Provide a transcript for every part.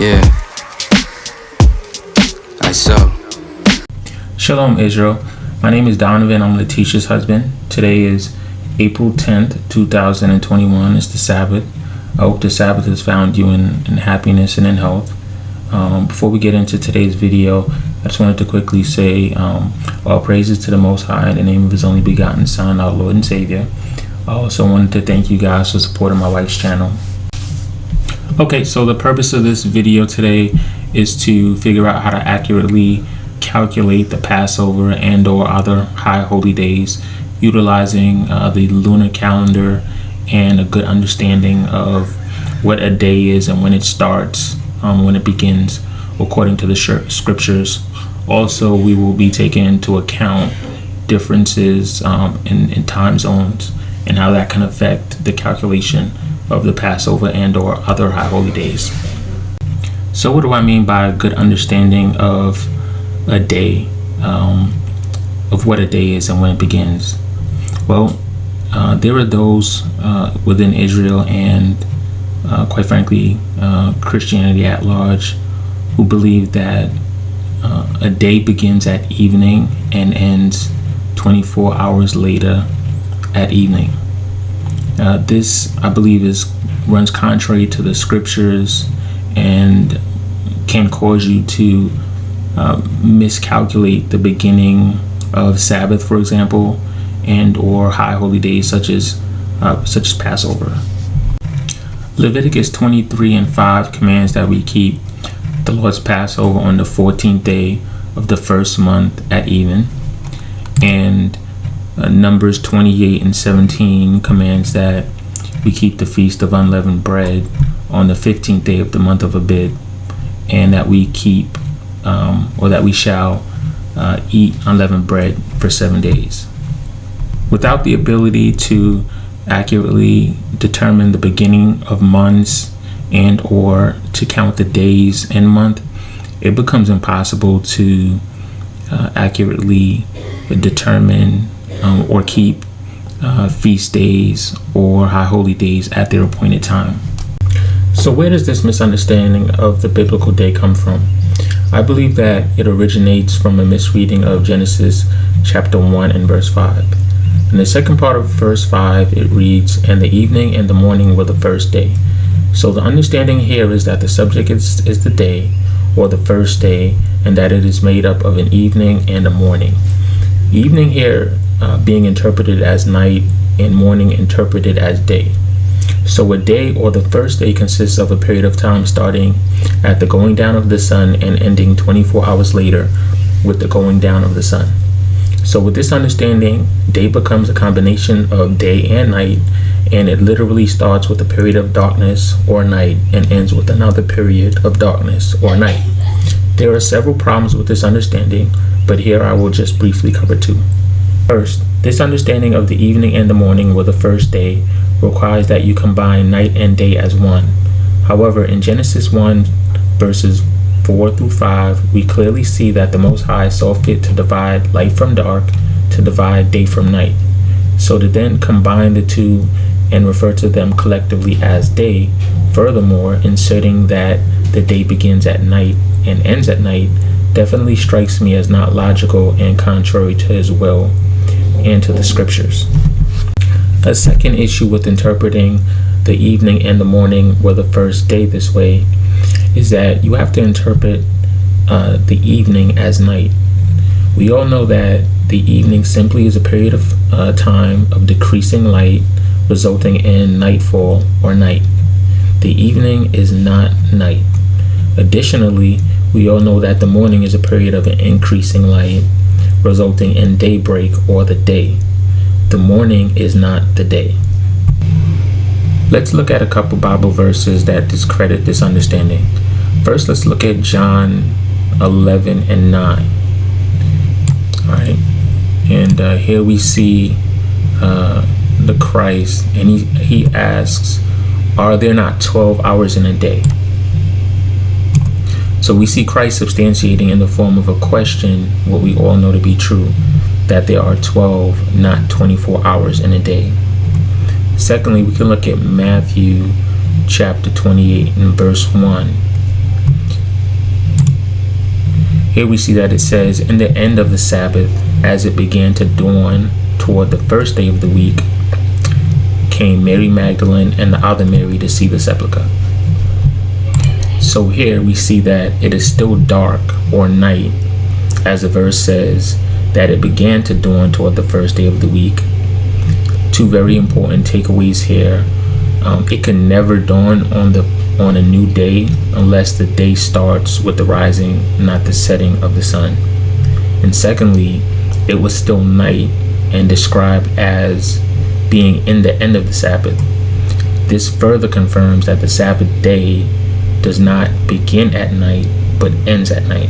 Yeah. I saw. Shalom, Israel. My name is Donovan. I'm Letitia's husband. Today is April 10th, 2021. It's the Sabbath. I hope the Sabbath has found you in happiness and in health. Before we get into today's video, I just wanted to quickly say all praises to the Most High in the name of His only begotten Son, our Lord and Savior. I also wanted to thank you guys for supporting my wife's channel. Okay, so the purpose of this video today is to figure out how to accurately calculate the Passover and or other high holy days utilizing the lunar calendar and a good understanding of what a day is and when it starts, when it begins, according to the scriptures. Also, we will be taking into account differences in time zones and how that can affect the calculation of the Passover and or other high holy days. So what do I mean by a good understanding of a day, of what a day is and when it begins? Well, there are those within Israel and quite frankly Christianity at large who believe that a day begins at evening and ends 24 hours later at evening. This, I believe, runs contrary to the scriptures and can cause you to miscalculate the beginning of Sabbath, for example, and or high holy days such as Passover. Leviticus 23:5 commands that we keep the Lord's Passover on the 14th day of the first month at even, and Numbers 28:17 commands that we keep the feast of unleavened bread on the 15th day of the month of Abib, and that we keep or that we shall eat unleavened bread for 7 days. Without the ability to accurately determine the beginning of months and or to count the days in month, it becomes impossible to accurately determine or keep feast days or high holy days at their appointed time. So where does this misunderstanding of the biblical day come from? I believe that it originates from a misreading of Genesis chapter 1 and verse 5. In the second part of verse 5, it reads, "And the evening and the morning were the first day." So the understanding here is that the subject is the day or the first day, and that it is made up of an evening and a morning. Evening here being interpreted as night and morning interpreted as day. So a day or the first day consists of a period of time starting at the going down of the sun and ending 24 hours later with the going down of the sun. So with this understanding, day becomes a combination of day and night, and it literally starts with a period of darkness or night and ends with another period of darkness or night. There are several problems with this understanding, but here I will just briefly cover two. First, this understanding of the evening and the morning were the first day requires that you combine night and day as one. However, in Genesis 1 verses 4 through 5, we clearly see that the Most High saw fit to divide light from dark, to divide day from night. So to then combine the two and refer to them collectively as day, furthermore inserting that the day begins at night and ends at night, definitely strikes me as not logical and contrary to His will and to the scriptures. A second issue with interpreting the evening and the morning were the first day this way is that you have to interpret the evening as night. We all know that the evening simply is a period of time of decreasing light resulting in nightfall or night. The evening is not night. Additionally, we all know that the morning is a period of an increasing light resulting in daybreak or the day. The morning is not the day. Let's look at a couple Bible verses that discredit this understanding. First, let's look at John 11:9. All right, and here we see the Christ, and he asks, "Are there not 12 hours in a day?" So we see Christ substantiating in the form of a question what we all know to be true, that there are 12, not 24 hours in a day. Secondly, we can look at Matthew chapter 28 and verse 1. Here we see that it says, in the end of the Sabbath, as it began to dawn toward the first day of the week, came Mary Magdalene and the other Mary to see the sepulchre. So here we see that it is still dark or night, as the verse says, that it began to dawn toward the first day of the week. Two very important takeaways here. It can never dawn on a new day unless the day starts with the rising, not the setting of the sun. And secondly, it was still night and described as being in the end of the Sabbath. This further confirms that the Sabbath day does not begin at night but ends at night.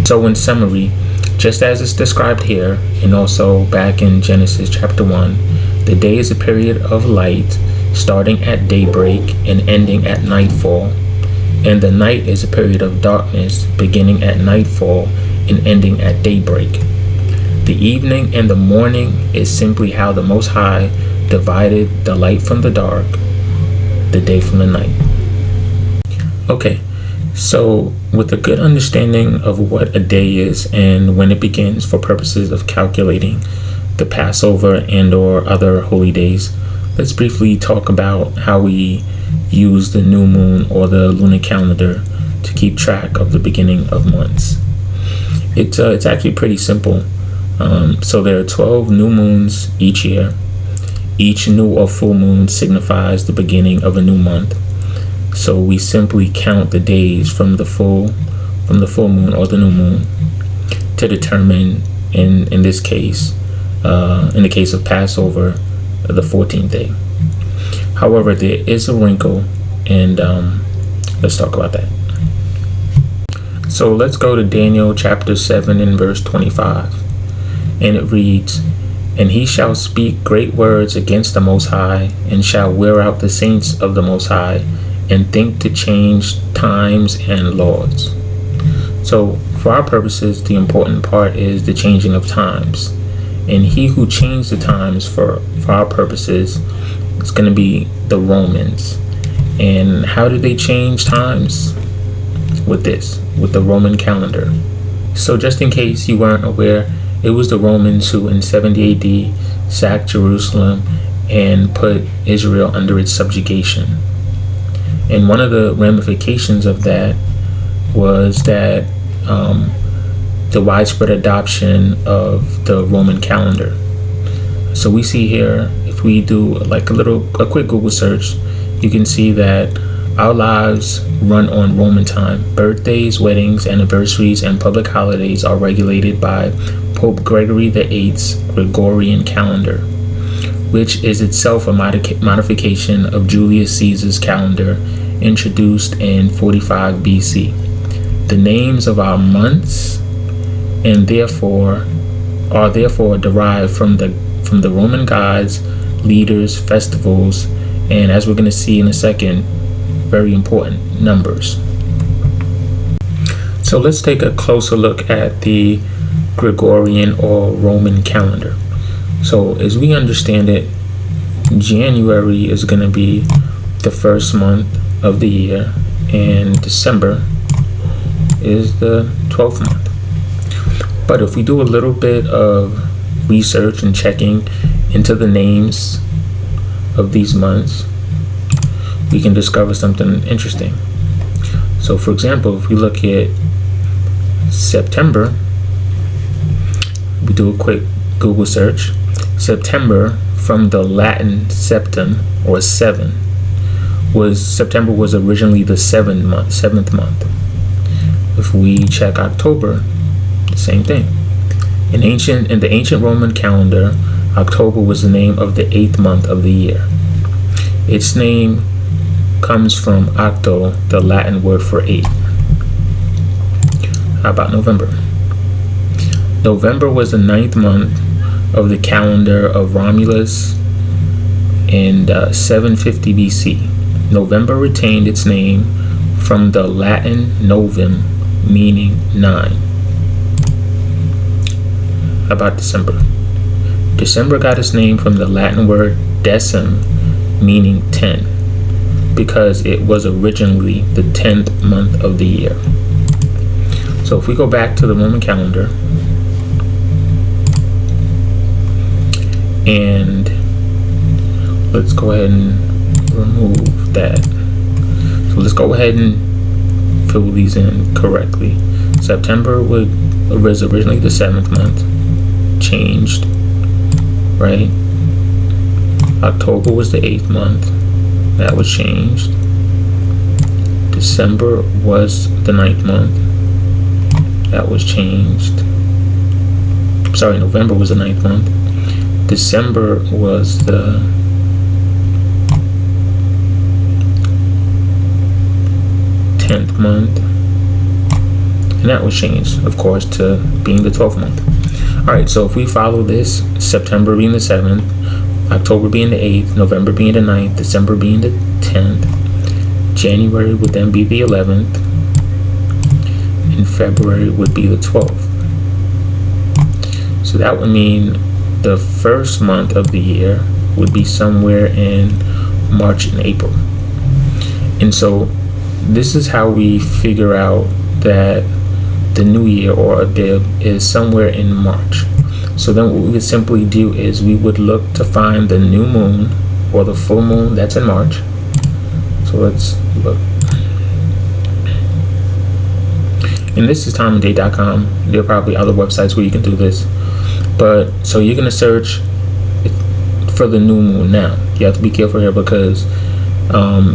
So in summary, just as it's described here and also back in Genesis chapter 1, the day is a period of light starting at daybreak and ending at nightfall, and the night is a period of darkness beginning at nightfall and ending at daybreak. The evening and the morning is simply how the Most High divided the light from the dark, the day from the night. Okay, so with a good understanding of what a day is and when it begins for purposes of calculating the Passover and or other holy days, let's briefly talk about how we use the new moon or the lunar calendar to keep track of the beginning of months. It's actually pretty simple. So there are 12 new moons each year. Each new or full moon signifies the beginning of a new month. So we simply count the days from the full moon or the new moon to determine, in this case, in the case of Passover, the 14th day. However, there is a wrinkle, and let's talk about that. So let's go to Daniel chapter 7 and verse 25. And it reads, "And he shall speak great words against the Most High, and shall wear out the saints of the Most High, and think to change times and laws." So for our purposes, the important part is the changing of times. And he who changed the times for our purposes is going to be the Romans. And how did they change times? With the Roman calendar. So just in case you weren't aware, it was the Romans who in 70 AD sacked Jerusalem and put Israel under its subjugation. And one of the ramifications of that was that the widespread adoption of the Roman calendar. So we see here, if we do a quick Google search, you can see that our lives run on Roman time. Birthdays, weddings, anniversaries, and public holidays are regulated by Pope Gregory VIII's Gregorian calendar, which is itself a modification of Julius Caesar's calendar introduced in 45 BC. The names of our months and are therefore derived from the Roman gods, leaders, festivals, and as we're going to see in a second, very important numbers. So let's take a closer look at the Gregorian or Roman calendar. So as we understand it, January is going to be the first month of the year, and December is the 12th month. But if we do a little bit of research and checking into the names of these months, we can discover something interesting. So for example, if we look at September, we do a quick Google search. September, from the Latin septem or seven, September was originally the seventh month. If we check October, the same thing. In the ancient Roman calendar, October was the name of the 8th month of the year. Its name comes from octo, the Latin word for 8. How about November? November was the 9th month of the calendar of Romulus in 750 BC. November retained its name from the Latin novum, meaning 9. How about December? December got its name from the Latin word decim, meaning 10, because it was originally the 10th month of the year. So So if we go back to the Roman calendar and let's go ahead and remove that. So let's go ahead and fill these in correctly. September was originally the 7th month, changed, right? October was the 8th month, that was changed. December was the 9th month, that was changed. Sorry, November was the 9th month. December was the 10th month, and that was changed, of course, to being the 12th month. All right, so if we follow this, September being the 7th, October being the 8th, November being the 9th, December being the 10th, January would then be the 11th, and February would be the 12th. So that would mean the first month of the year would be somewhere in March and April. And so this is how we figure out that the new year or Abib is somewhere in March. So then what we would simply do is we would look to find the new moon or the full moon that's in March. So let's look. And this is timeanddate.com. There are probably other websites where you can do this. But so you're going to search for the new moon. Now you have to be careful here because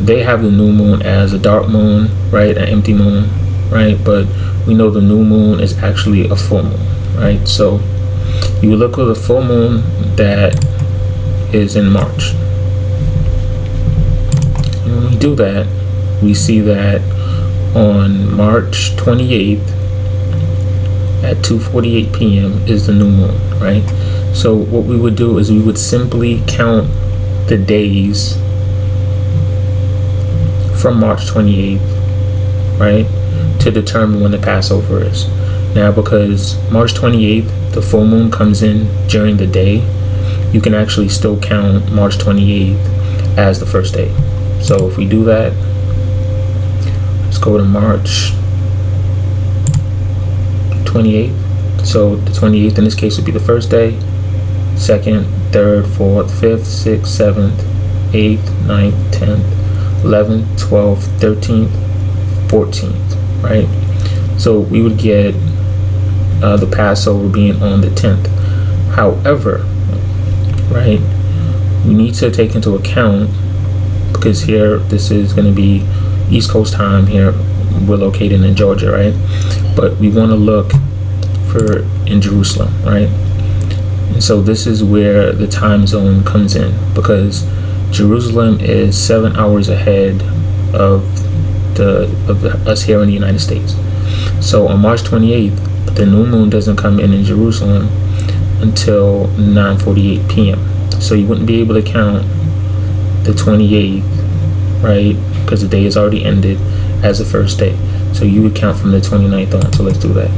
they have the new moon as a dark moon, right? An empty moon, right? But we know the new moon is actually a full moon, right? So you look for the full moon that is in March. And when we do that, we see that on March 28th at 2:48 p.m. is the new moon, right? So what we would do is we would simply count the days from March 28th, right, to determine when the Passover is. Now, because March 28th, the full moon comes in during the day, you can actually still count March 28th as the first day. So if we do that, let's go to March 28th. So the 28th in this case would be the first day, 2nd, 3rd, 4th, 5th, 6th, 7th, 8th, 9th, 10th, 11th, 12th, 13th, 14th, right? So we would get the Passover being on the 10th. However, right, we need to take into account, because here this is going to be East Coast time. Here we're located in Georgia, right? But we want to look for in Jerusalem, right? And so this is where the time zone comes in, because Jerusalem is 7 hours ahead of us here in the United States. So on March 28th, the new moon doesn't come in Jerusalem until 9:48 p.m. So you wouldn't be able to count the 28th, right? Because the day is already ended as the first day. So you would count from the 29th on. So let's do that.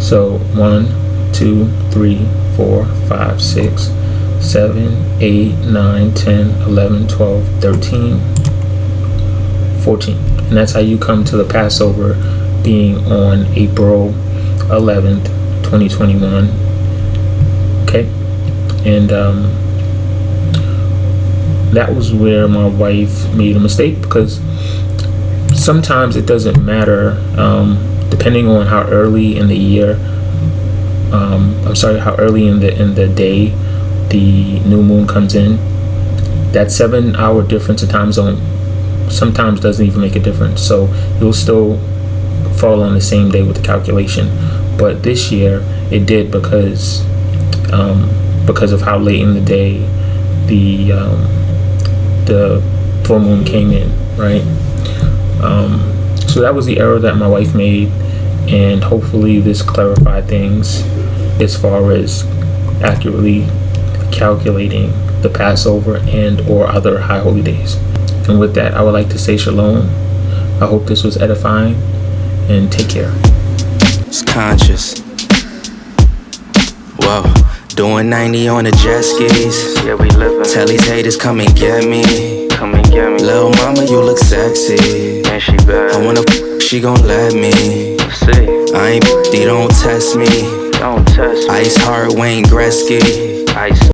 So 1, 2, 3, 4, 5, 6, 7, 8, 9, 10, 11, 12, 13, 14. And that's how you come to the Passover being on April 11th, 2021. Okay. And that was where my wife made a mistake, because sometimes it doesn't matter, depending on how early in the year, how early in the day the new moon comes in. That 7 hour difference in time zone sometimes doesn't even make a difference. So you'll still fall on the same day with the calculation. But this year it did, because of how late in the day the full moon came in, right? So that was the error that my wife made, and hopefully this clarified things as far as accurately calculating the Passover and or other high holy days. And with that, I would like to say shalom. I hope this was edifying, and take care. It's conscious. Whoa, doing 90 on the jet skis. Yeah, we living. Tell these haters come and get me. Come and get me. Little mama, you look sexy. And she bad. I wanna she gon' let me. See, I ain't you don't test me. Don't test me. Ice Heart Wayne Gretzky. Ice.